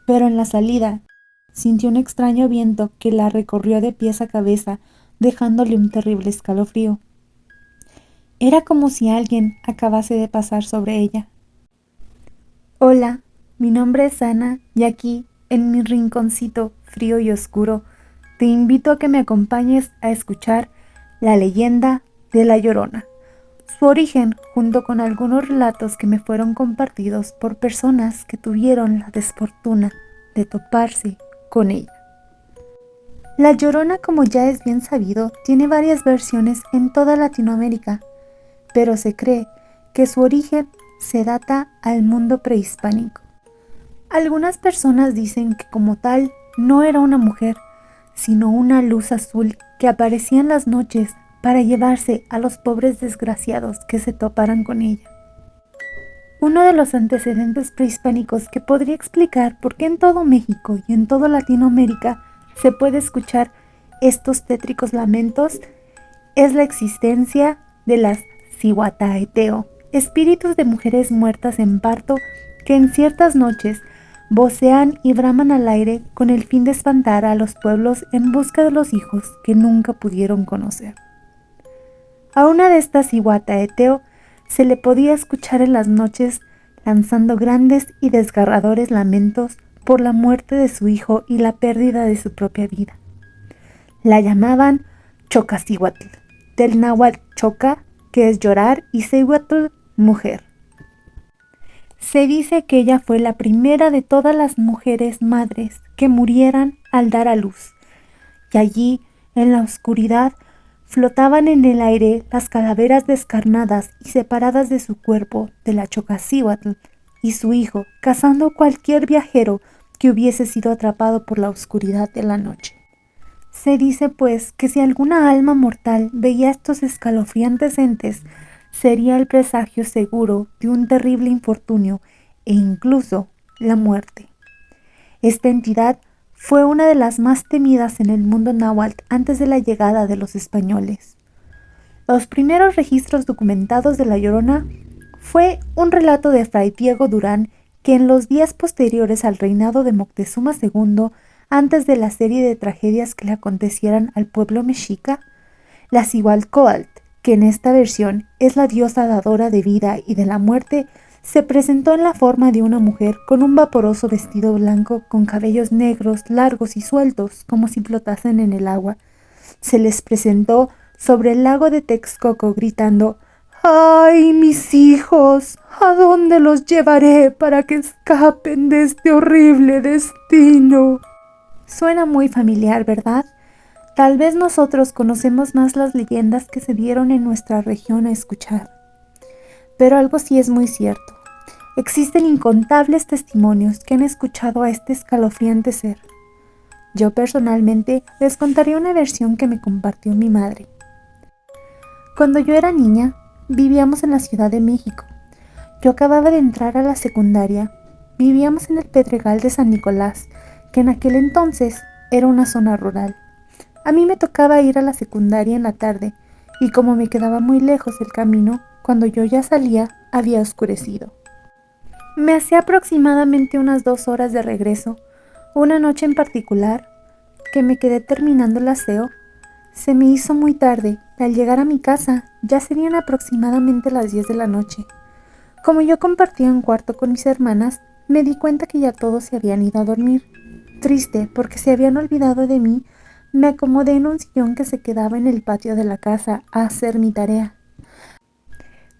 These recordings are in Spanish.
pero en la salida sintió un extraño viento que la recorrió de pies a cabeza, dejándole un terrible escalofrío. Era como si alguien acabase de pasar sobre ella. Hola, mi nombre es Ana y aquí, en mi rinconcito frío y oscuro, te invito a que me acompañes a escuchar la leyenda de La Llorona. Su origen, junto con algunos relatos que me fueron compartidos por personas que tuvieron la desfortuna de toparse con ella. La Llorona, como ya es bien sabido, tiene varias versiones en toda Latinoamérica, pero se cree que su origen se data al mundo prehispánico. Algunas personas dicen que como tal no era una mujer, sino una luz azul que aparecía en las noches para llevarse a los pobres desgraciados que se toparan con ella. Uno de los antecedentes prehispánicos que podría explicar por qué en todo México y en toda Latinoamérica se puede escuchar estos tétricos lamentos es la existencia de las Cihuataeteo, espíritus de mujeres muertas en parto que en ciertas noches vocean y braman al aire con el fin de espantar a los pueblos en busca de los hijos que nunca pudieron conocer. A una de estas Cihuataeteo se le podía escuchar en las noches lanzando grandes y desgarradores lamentos por la muerte de su hijo y la pérdida de su propia vida. La llamaban Chocacihuatl, del náhuatl choca, que es llorar, y cihuatl, mujer. Se dice que ella fue la primera de todas las mujeres madres que murieran al dar a luz, y allí, en la oscuridad, flotaban en el aire las calaveras descarnadas y separadas de su cuerpo de la Chocacihuatl y su hijo, cazando cualquier viajero que hubiese sido atrapado por la oscuridad de la noche. Se dice pues que si alguna alma mortal veía estos escalofriantes entes, sería el presagio seguro de un terrible infortunio e incluso la muerte. Esta entidad fue una de las más temidas en el mundo náhuatl antes de la llegada de los españoles. Los primeros registros documentados de La Llorona fue un relato de Fray Diego Durán que en los días posteriores al reinado de Moctezuma II, antes de la serie de tragedias que le acontecieran al pueblo mexica, la Cihualcoatl, que en esta versión es la diosa dadora de vida y de la muerte, se presentó en la forma de una mujer con un vaporoso vestido blanco con cabellos negros, largos y sueltos, como si flotasen en el agua. Se les presentó sobre el lago de Texcoco gritando: ¡ay, mis hijos! ¿A dónde los llevaré para que escapen de este horrible destino? Suena muy familiar, ¿verdad? Tal vez nosotros conocemos más las leyendas que se dieron en nuestra región a escuchar. Pero algo sí es muy cierto. Existen incontables testimonios que han escuchado a este escalofriante ser. Yo personalmente les contaré una versión que me compartió mi madre. Cuando yo era niña, vivíamos en la Ciudad de México. Yo acababa de entrar a la secundaria. Vivíamos en el Pedregal de San Nicolás, que en aquel entonces era una zona rural. A mí me tocaba ir a la secundaria en la tarde, y como me quedaba muy lejos el camino, cuando yo ya salía, había oscurecido. Me hacía aproximadamente unas 2 horas de regreso. Una noche en particular, que me quedé terminando el aseo, se me hizo muy tarde y al llegar a mi casa ya serían aproximadamente las 10 de la noche. Como yo compartía un cuarto con mis hermanas, me di cuenta que ya todos se habían ido a dormir. Triste porque se habían olvidado de mí, me acomodé en un sillón que se quedaba en el patio de la casa a hacer mi tarea.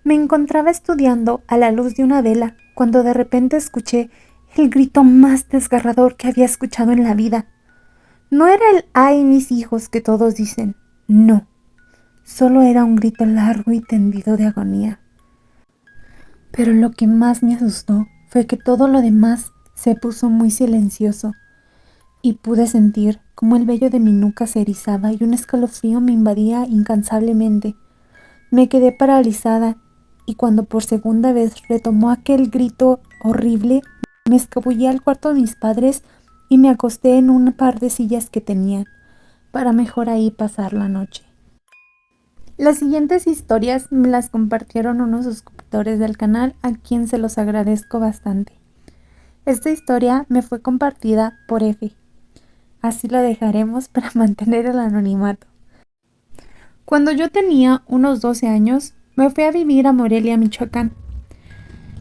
Me encontraba estudiando a la luz de una vela cuando de repente escuché el grito más desgarrador que había escuchado en la vida. No era el ¡ay, mis hijos! Que todos dicen. No, solo era un grito largo y tendido de agonía. Pero lo que más me asustó fue que todo lo demás se puso muy silencioso y pude sentir cómo el vello de mi nuca se erizaba y un escalofrío me invadía incansablemente. Me quedé paralizada y cuando por segunda vez retomó aquel grito horrible, me escabullí al cuarto de mis padres y me acosté en un par de sillas que tenían, para mejor ahí pasar la noche. Las siguientes historias me las compartieron unos suscriptores del canal, a quien se los agradezco bastante. Esta historia me fue compartida por Efe. Así lo dejaremos para mantener el anonimato. Cuando yo tenía unos 12 años, me fui a vivir a Morelia, Michoacán.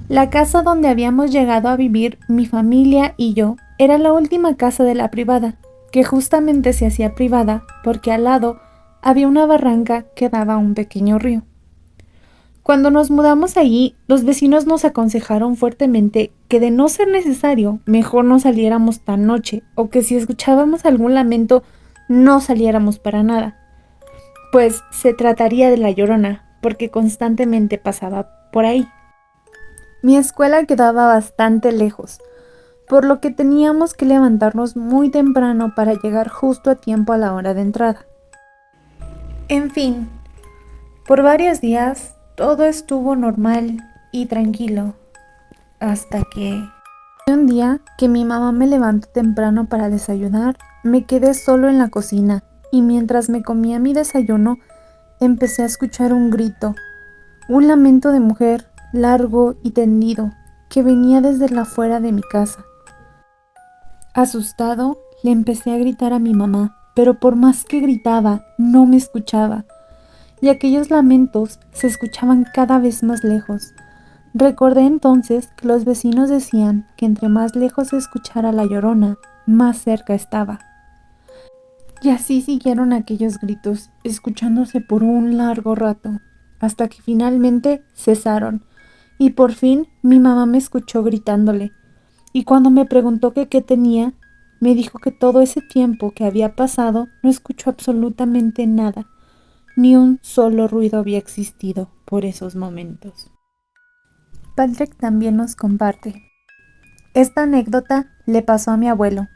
La casa donde habíamos llegado a vivir mi familia y yo era la última casa de la privada, que justamente se hacía privada porque al lado había una barranca que daba a un pequeño río. Cuando nos mudamos allí, los vecinos nos aconsejaron fuertemente que de no ser necesario, mejor no saliéramos tan noche, o que si escuchábamos algún lamento, no saliéramos para nada, pues se trataría de la Llorona, porque constantemente pasaba por ahí. Mi escuela quedaba bastante lejos, por lo que teníamos que levantarnos muy temprano para llegar justo a tiempo a la hora de entrada. En fin, por varios días todo estuvo normal y tranquilo, hasta que un día que mi mamá me levantó temprano para desayunar, me quedé solo en la cocina y mientras me comía mi desayuno, empecé a escuchar un grito, un lamento de mujer largo y tendido que venía desde la afuera de mi casa. Asustado, le empecé a gritar a mi mamá, pero por más que gritaba, no me escuchaba, y aquellos lamentos se escuchaban cada vez más lejos. Recordé entonces que los vecinos decían que entre más lejos se escuchara la Llorona, más cerca estaba. Y así siguieron aquellos gritos, escuchándose por un largo rato, hasta que finalmente cesaron, y por fin mi mamá me escuchó gritándole, y cuando me preguntó que qué tenía, me dijo que todo ese tiempo que había pasado no escuchó absolutamente nada, ni un solo ruido había existido por esos momentos. Patrick también nos comparte. Esta anécdota le pasó a mi abuelo.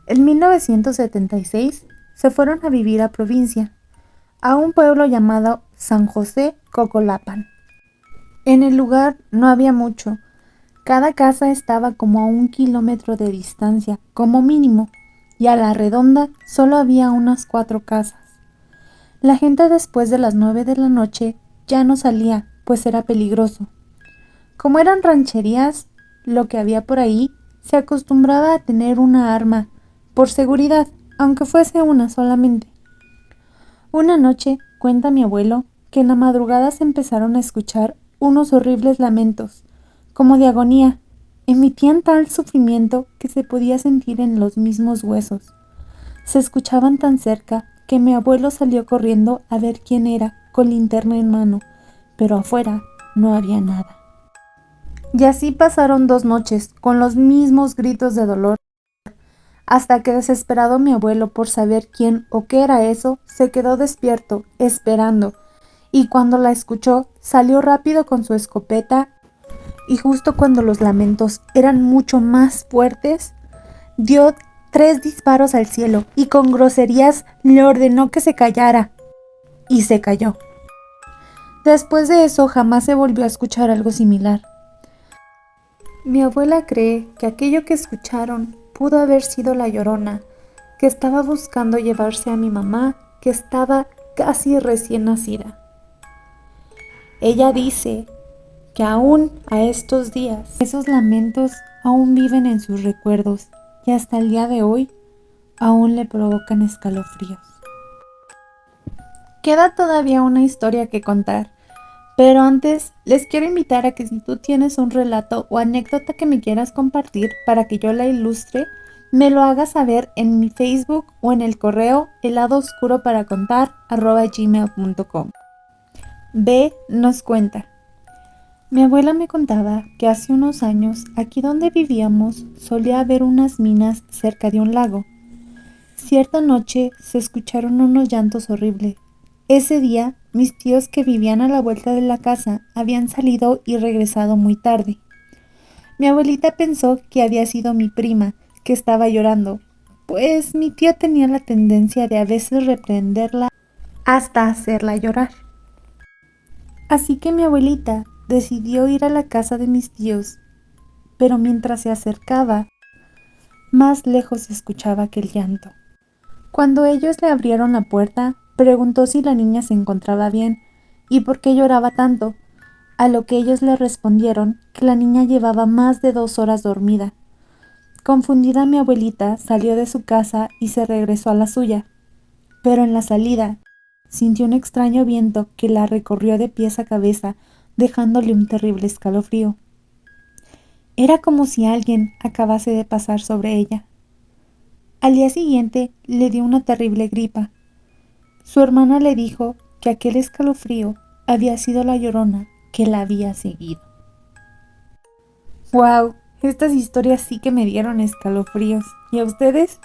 En 1976 se fueron a vivir a provincia, a un pueblo llamado San José Cocolapan. En el lugar no había mucho. Cada casa estaba como a 1 kilómetro de distancia, como mínimo, y a la redonda solo había unas 4 casas. La gente después de las 9 de la noche ya no salía, pues era peligroso. Como eran rancherías, lo que había por ahí, se acostumbraba a tener una arma, por seguridad, aunque fuese una solamente. Una noche, cuenta mi abuelo, que en la madrugada se empezaron a escuchar unos horribles lamentos, como de agonía. Emitían tal sufrimiento que se podía sentir en los mismos huesos. Se escuchaban tan cerca que mi abuelo salió corriendo a ver quién era, con linterna en mano, pero afuera no había nada. Y así pasaron 2 noches, con los mismos gritos de dolor, hasta que desesperado mi abuelo por saber quién o qué era eso, se quedó despierto, esperando, y cuando la escuchó, salió rápido con su escopeta, y justo cuando los lamentos eran mucho más fuertes, dio 3 disparos al cielo, y con groserías le ordenó que se callara, y se calló. Después de eso jamás se volvió a escuchar algo similar. Mi abuela cree que aquello que escucharon pudo haber sido la Llorona, que estaba buscando llevarse a mi mamá, que estaba casi recién nacida. Ella dice que aún a estos días, esos lamentos aún viven en sus recuerdos y hasta el día de hoy aún le provocan escalofríos. Queda todavía una historia que contar, pero antes les quiero invitar a que si tú tienes un relato o anécdota que me quieras compartir para que yo la ilustre, me lo hagas saber en mi Facebook o en el correo heladooscuroparacontar@gmail.com. B nos cuenta. Mi abuela me contaba que hace unos años, aquí donde vivíamos, solía haber unas minas cerca de un lago. Cierta noche se escucharon unos llantos horribles. Ese día, mis tíos que vivían a la vuelta de la casa habían salido y regresado muy tarde. Mi abuelita pensó que había sido mi prima, que estaba llorando, pues mi tía tenía la tendencia de a veces reprenderla hasta hacerla llorar. Así que mi abuelita decidió ir a la casa de mis tíos, pero mientras se acercaba, más lejos se escuchaba aquel llanto. Cuando ellos le abrieron la puerta, preguntó si la niña se encontraba bien y por qué lloraba tanto, a lo que ellos le respondieron que la niña llevaba más de 2 horas dormida, Confundida, mi abuelita salió de su casa y se regresó a la suya, pero en la salida sintió un extraño viento que la recorrió de pies a cabeza, dejándole un terrible escalofrío. Era como si alguien acabase de pasar sobre ella. Al día siguiente le dio una terrible gripa. Su hermana le dijo que aquel escalofrío había sido la Llorona que la había seguido. ¡Wow! Estas historias sí que me dieron escalofríos. ¿Y a ustedes?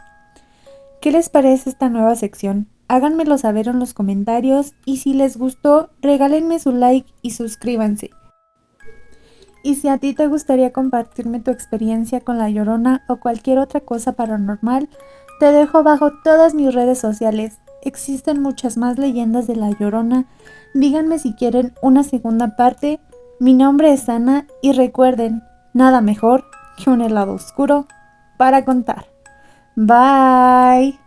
¿Qué les parece esta nueva sección? Háganmelo saber en los comentarios y si les gustó, regálenme su like y suscríbanse. Y si a ti te gustaría compartirme tu experiencia con la Llorona o cualquier otra cosa paranormal, te dejo abajo todas mis redes sociales. Existen muchas más leyendas de la Llorona. Díganme si quieren una segunda parte. Mi nombre es Ana y recuerden, nada mejor que un helado oscuro para contar. Bye.